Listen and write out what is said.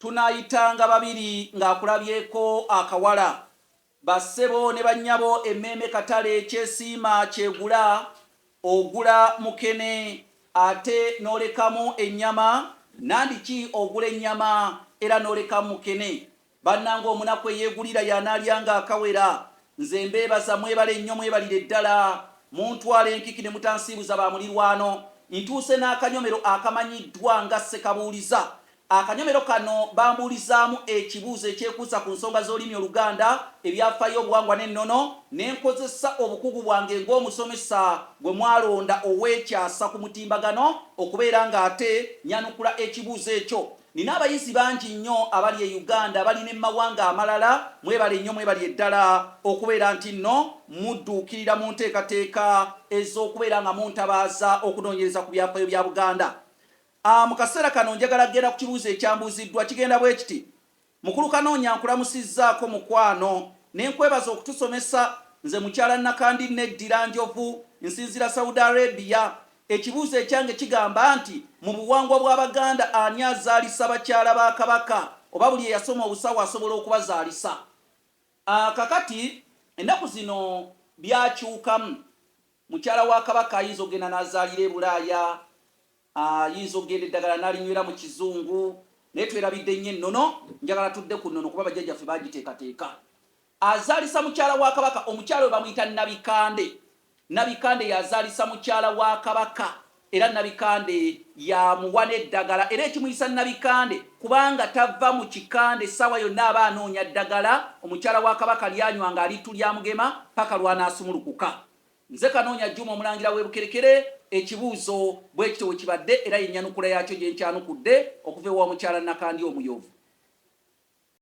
tunayitanga babiri ng'akulabyeko akawala bassebo ne bannyabo emmeme katale kyesiima kyegula ogula mukene ate n'olekamu ennyama nandiki ogula ennyama era n'olekamu mukene bannanga omunaku eyeegulira y'anaalyanga akawera nze mbeebaza mwebale nnyo mwebalire ddala muntwala enkiki ne mutansiibuza ba mulirwano ntuuse n'akanyomero akamanyiddwa nga Sekabuuliza. Akanyomero kano bambuulizaamu ekibuuzo ekyekuusa ku nsonga z'olulimi Oluganda ebyafaayo obuwangwa n'ennono ne nkozesa obukugu bwange ng'omusomesa gwe mwalonda ow'ekyasa ku mutimbagano okubeera ng'ate nyanukula ekibuuzo ekyo. Nina abayizi bangi nnyo abali e Uganda abali n'emmawanga amalala mwebale nnyo mwebali eddala okubeera nti nno mudduukirira mu nteekateeka ez'okubeera nga muntabaaza okunoonyereza ku byafaayo bya Buganda. Mu kaseera kano njagala kugenda ku kibuuzo ekyambuuziddwa kigenda bwe kiti. Mukulu Kanoonya nkulamusizzaako mukwano ne nkwebaza okutusomesa nze mukyala Nakandi Neddira Njovu nsinzira Saudi Arabia. Ekibuuzo ekyange kigamba nti mu buwangwa bw'Abaganda ani azaalisa bakyala ba Kabaka oba buli eyasoma obusawo asobola okubazaalisa. Kakati ennaku zino byakyukamu. Mukyala wa Kabaka ayinza okugenda n'azaalira e Bulaaya, ayinza okugenda eddagala n'alinywera mu Kizungu, naye twerabidde nnyo ennono, njagala tudde ku nnono kuba bajjajjaffe baagiteekateeka. Azaalisa mukyala wa Kabaka, omukyala we bamuyita Nabikande. Nabikande yazaalisa mukyala wa Kabaka era Nabikande yamuwa n'eddagala era ekimuyisa Nabikande kubanga tava mu kikande essaawa yonna aba anoonya ddagala omukyala wa Kabaka lyanywanga alitu lyamugema paka lwanaasumulukuka. Nze Kanoonya Juma omulangira w'Ebukerekere ekibuuzo bwe kityo we kibadde era y'ennyanukula yaakyo gye nkyanukudde okuva ewa mukyala Nakandi Omuyovu.